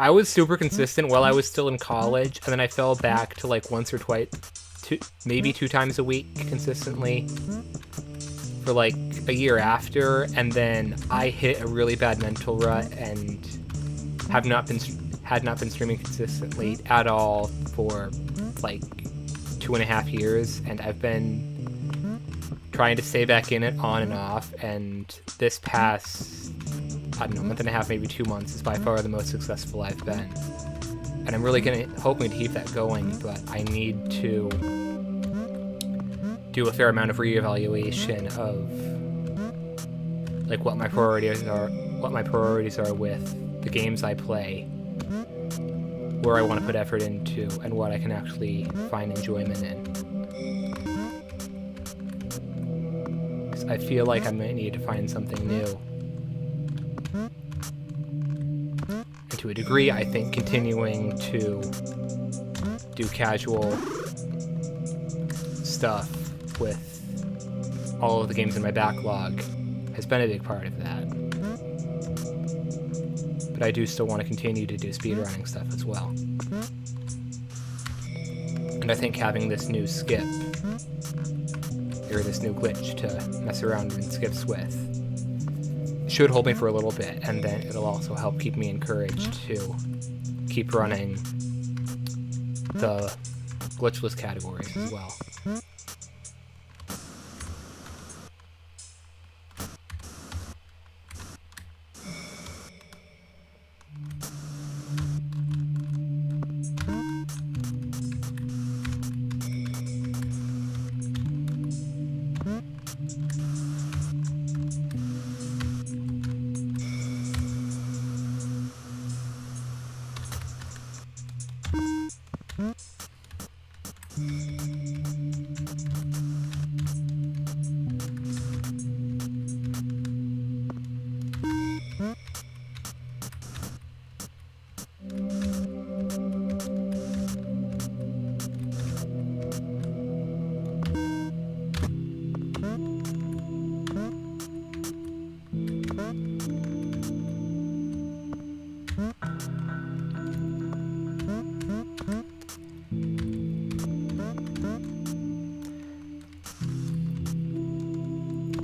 I was super consistent while I was still in college, and then I fell back to like once or twice, maybe 2 times a week consistently for like a year after, and then I hit a really bad mental rut and had not been streaming consistently at all for like 2.5 years, and I've been trying to stay back in it on and off, and this past, I don't know, month and a half, maybe 2 months is by far the most successful I've been. And I'm really hoping to keep that going, but I need to do a fair amount of reevaluation of like what my priorities are with the games I play, where I want to put effort into, and what I can actually find enjoyment in. I feel like I might need to find something new. And to a degree, I think continuing to do casual stuff with all of the games in my backlog has been a big part of that. But I do still want to continue to do speedrunning stuff as well. And I think having this new skip, or this new glitch to mess around in skips with, should hold me for a little bit, and then it'll also help keep me encouraged to keep running the glitchless categories as well.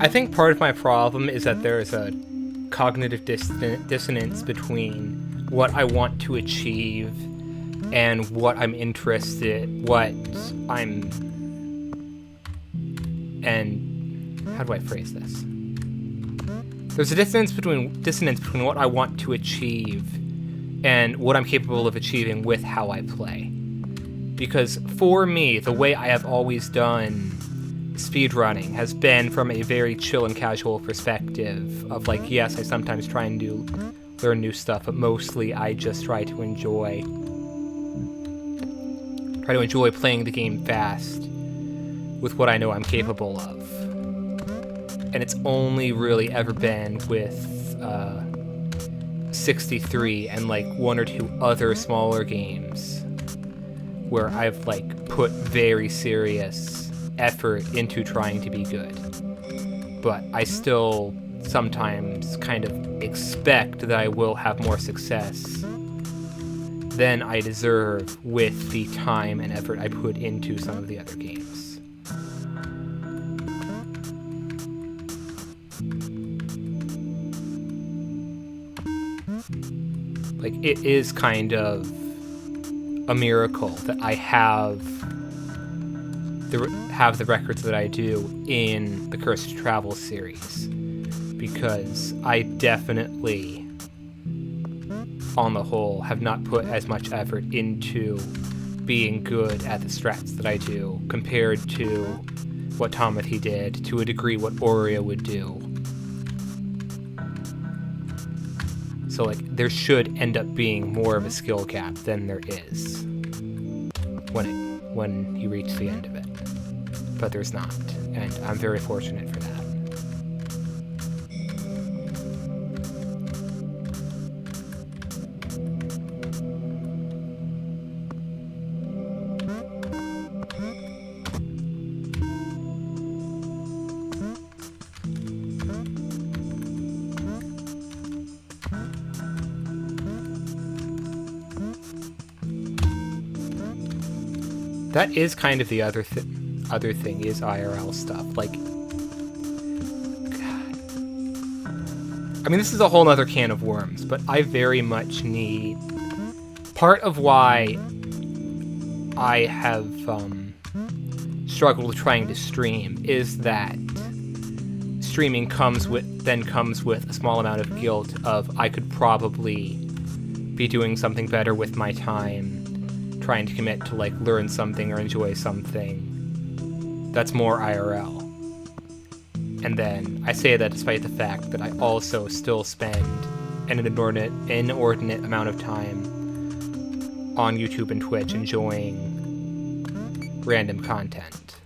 I think part of my problem is that there is a cognitive dissonance between what I want to achieve and what I'm and how do I phrase this? There's a dissonance between what I want to achieve and what I'm capable of achieving with how I play. Because for me, the way I have always done speedrunning has been from a very chill and casual perspective of like, yes, I sometimes try and learn new stuff, but mostly I just try to enjoy playing the game fast with what I know I'm capable of. And it's only really ever been with 63 and like 1 or 2 other smaller games where I've like put very serious effort into trying to be good. But I still sometimes kind of expect that I will have more success than I deserve with the time and effort I put into some of the other games. Like, it is kind of a miracle that I have the records that I do in the Cursed Travel series, because I definitely, on the whole, have not put as much effort into being good at the strats that I do compared to what Tomothy did, to a degree what Oreo would do. So like, there should end up being more of a skill gap than there is when you reach the end of it. But there's not, and I'm very fortunate for that. That is kind of the other thing is IRL stuff. Like, God. I mean, this is a whole other can of worms, but I very much need... Part of why I have struggled with trying to stream is that streaming comes with a small amount of guilt of I could probably be doing something better with my time, trying to commit to like learn something or enjoy something that's more IRL. And then I say that despite the fact that I also still spend an inordinate amount of time on YouTube and Twitch enjoying random content.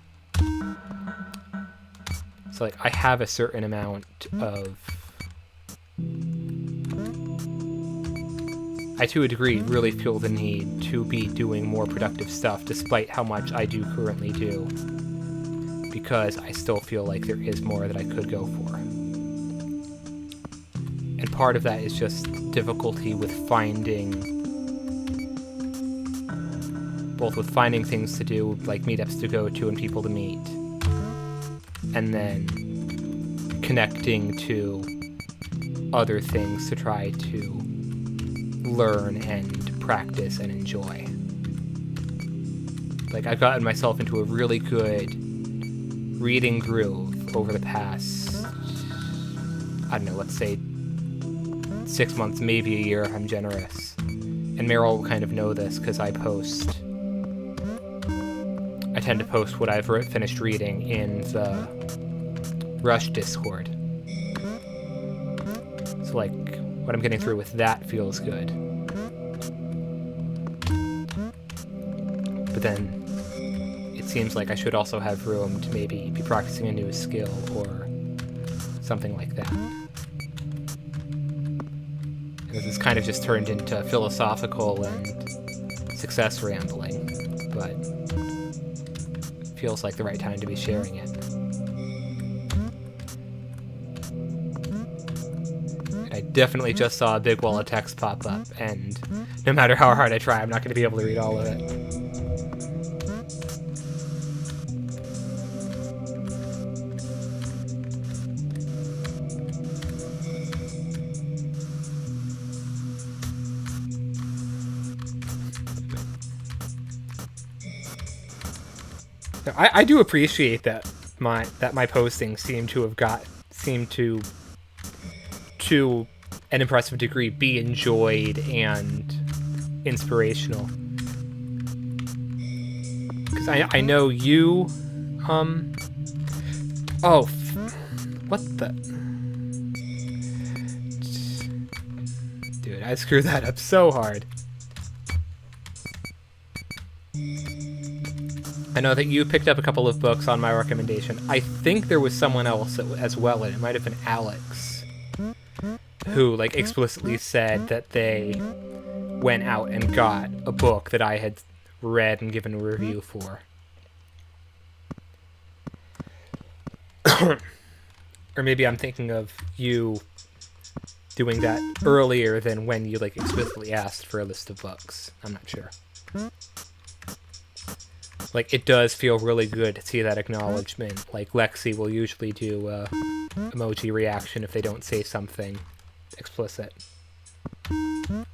So like I have a certain amount of... I, to a degree, really feel the need to be doing more productive stuff despite how much I do currently do, because I still feel like there is more that I could go for. And part of that is just difficulty with both with finding things to do, like meetups to go to and people to meet, and then connecting to other things to try to learn and practice and enjoy. Like, I've gotten myself into a really good reading groove over the past, I don't know, let's say 6 months, maybe a year, if I'm generous. And Merl will kind of know this, because I tend to post what I've finished reading in the Rush Discord. So, like, what I'm getting through with that feels good. But then, it seems like I should also have room to maybe be practicing a new skill or something like that. And this has kind of just turned into philosophical and success rambling, but it feels like the right time to be sharing it. And I definitely just saw a big wall of text pop up, and no matter how hard I try, I'm not going to be able to read all of it. I do appreciate that my postings seem to an impressive degree be enjoyed and inspirational. Because I know you what the... Dude, I screwed that up so hard. I know that you picked up a couple of books on my recommendation. I think there was someone else as well, and it might have been Alex, who, like, explicitly said that they went out and got a book that I had read and given a review for. Or maybe I'm thinking of you doing that earlier than when you, like, explicitly asked for a list of books. I'm not sure. Like, it does feel really good to see that acknowledgement. Like, Lexi will usually do a emoji reaction if they don't say something explicit. So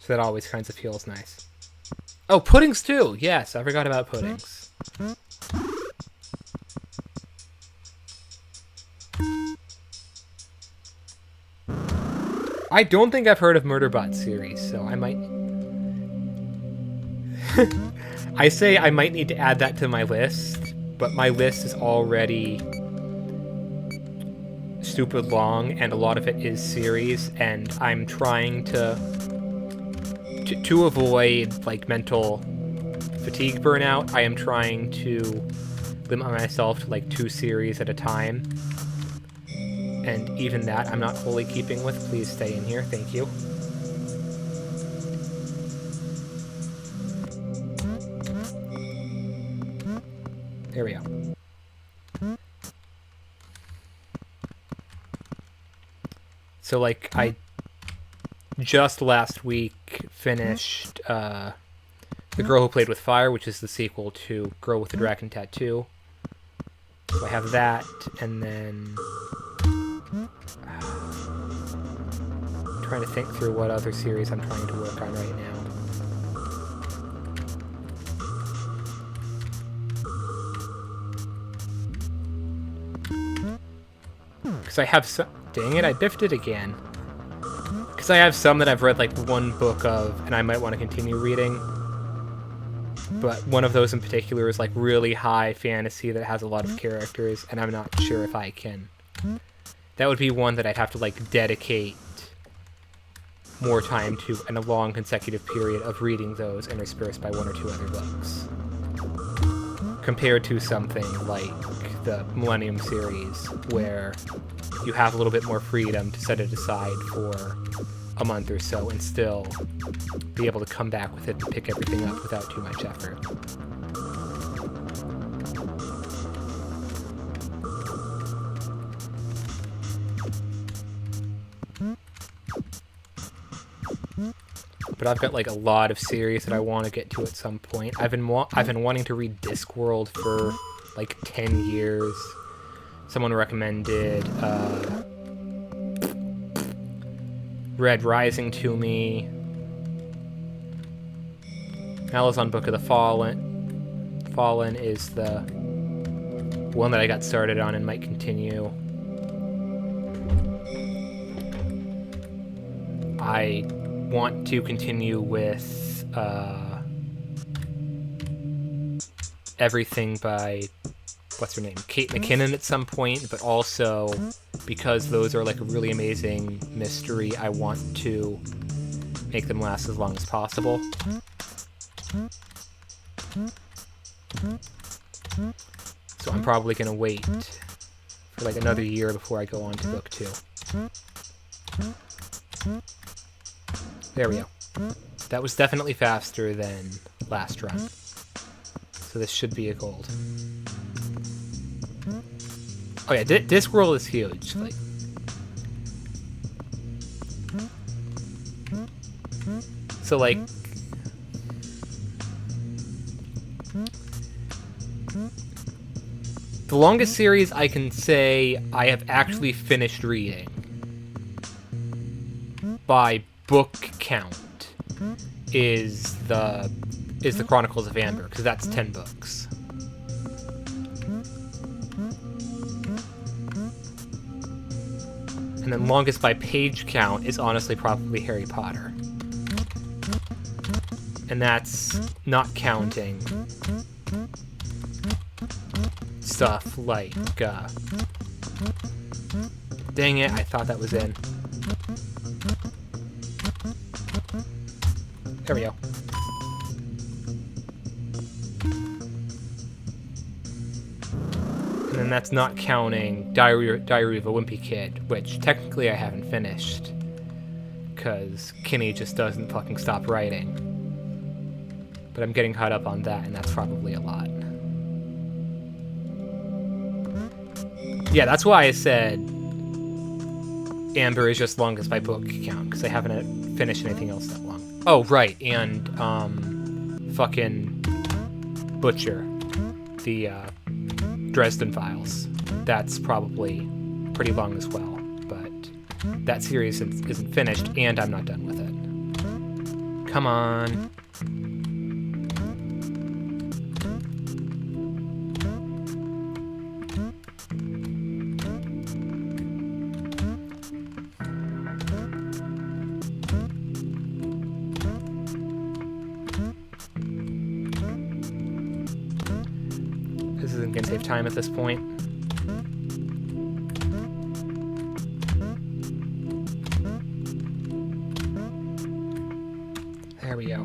that always kind of feels nice. Oh, puddings too! Yes, I forgot about puddings. I don't think I've heard of Murderbot series, so I might... I say I might need to add that to my list, but my list is already stupid long, and a lot of it is series, and I'm trying to avoid, like, mental fatigue burnout. I am trying to limit myself to, like, 2 series at a time, and even that I'm not fully keeping with. Please stay in here, thank you. There we go. So, like, I just last week finished The Girl Who Played with Fire, which is the sequel to Girl with the Dragon Tattoo. So I have that, and then trying to think through what other series I'm trying to work on right now. Because I have some... Dang it, I biffed it again. Because I have some that I've read like one book of, and I might want to continue reading. But one of those in particular is like really high fantasy that has a lot of characters, and I'm not sure if I can. That would be one that I'd have to like dedicate more time to in a long consecutive period of reading those interspersed by one or two other books. Compared to something like the Millennium series, where you have a little bit more freedom to set it aside for a month or so and still be able to come back with it and pick everything up without too much effort. But I've got like a lot of series that I want to get to at some point. I've been wanting to read Discworld for like 10 years. Someone recommended Red Rising to me. Amazon Book of the Fallen. Fallen is the one that I got started on and might continue. I want to continue with everything by, what's her name, Kate McKinnon at some point, but also because those are like a really amazing mystery, I want to make them last as long as possible. So I'm probably going to wait for like another year before I go on to book 2. There we go. That was definitely faster than last run. So this should be a gold. Oh yeah, Discworld is huge. Like, so like, the longest series I can say I have actually finished reading by book count is the Chronicles of Amber, because that's 10 books. And then longest by page count is honestly probably Harry Potter. And that's not counting stuff like, dang it, I thought that was in. There we go. And then that's not counting Diary of a Wimpy Kid, which technically I haven't finished, because Kinney just doesn't fucking stop writing. But I'm getting caught up on that, and that's probably a lot. Yeah, that's why I said Amber is just longest by book count, because I haven't finished anything else that long. Oh, right, and, fucking Butcher, the, Dresden Files. That's probably pretty long as well, but that series isn't finished, and I'm not done with it. Come on. This isn't going to save time at this point. There we go.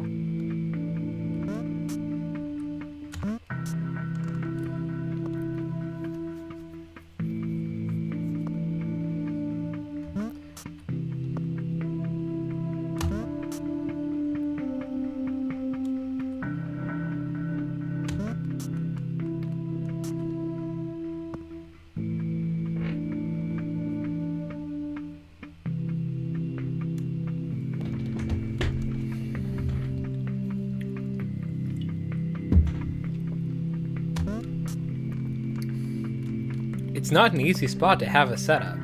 It's not an easy spot to have a setup,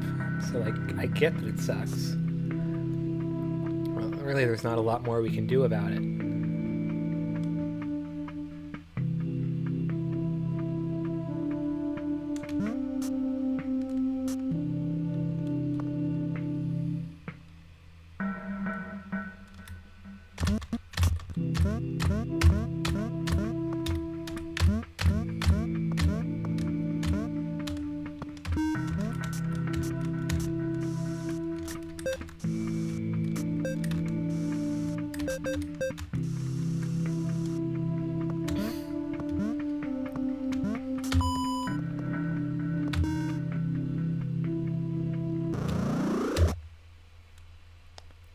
so like I get that it sucks. Well, really, there's not a lot more we can do about it.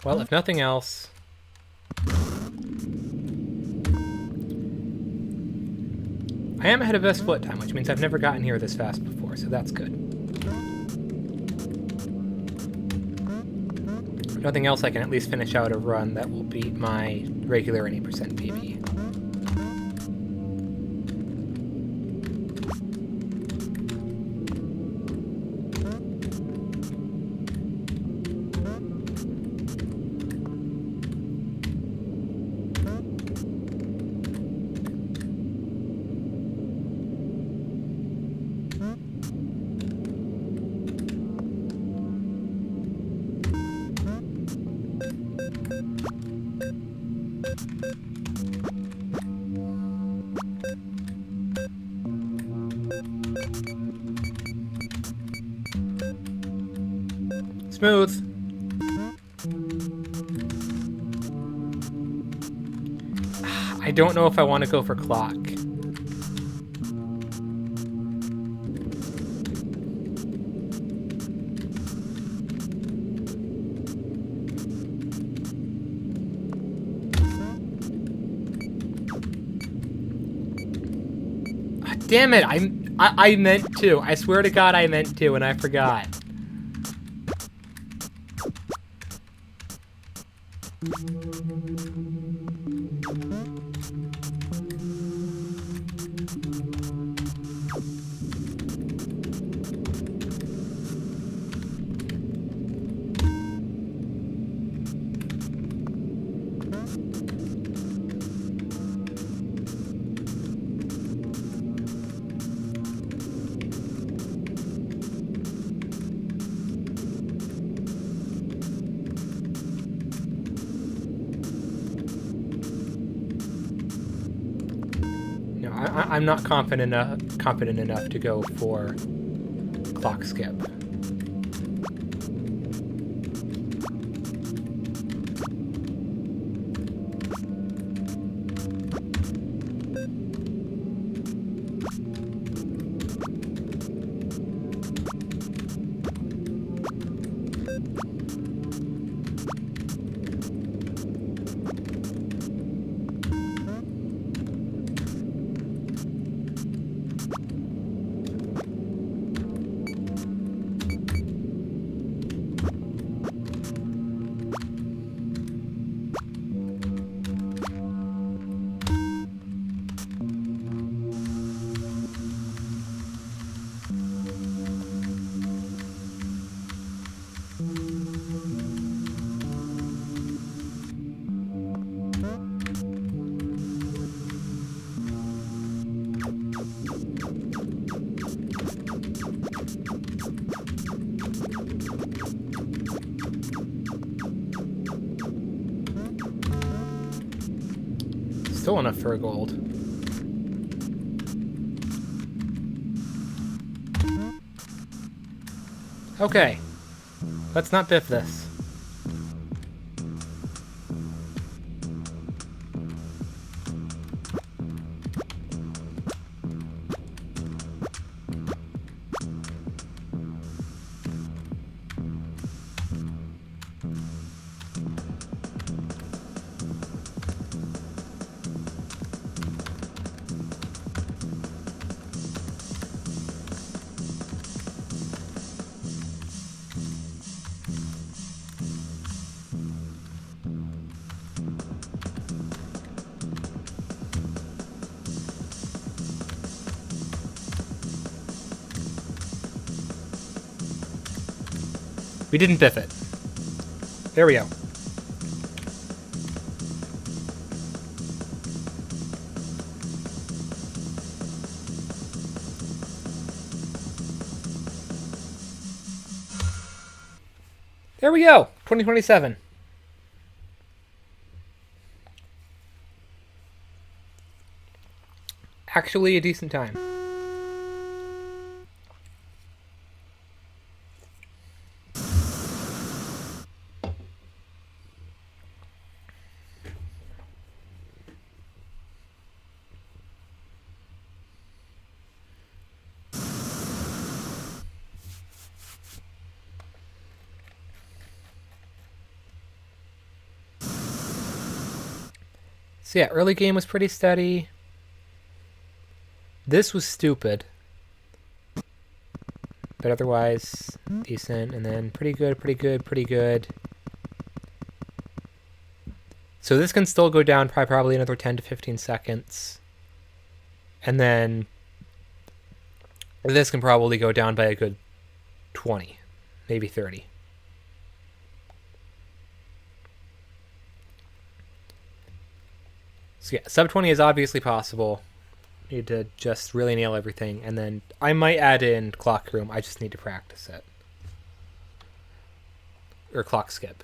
Well, if nothing else, I am ahead of best foot time, which means I've never gotten here this fast before, so that's good. If nothing else, I can at least finish out a run that will beat my regular any % PB. Smooth. I don't know if I want to go for clock. Damn it, I meant to. I swear to God I meant to and I forgot. I'm not confident enough to go for clock skip. Still enough for a gold. Okay, let's not biff this. We didn't biff it. There we go. There we go. 2027. Actually a decent time. So yeah, early game was pretty steady. This was stupid. But otherwise, decent. And then pretty good, pretty good, pretty good. So this can still go down by probably another 10 to 15 seconds. And then this can probably go down by a good 20, maybe 30. So yeah, sub 20 is obviously possible. Need to just really nail everything, and then I might add in clock room. I just need to practice it. Or clock skip.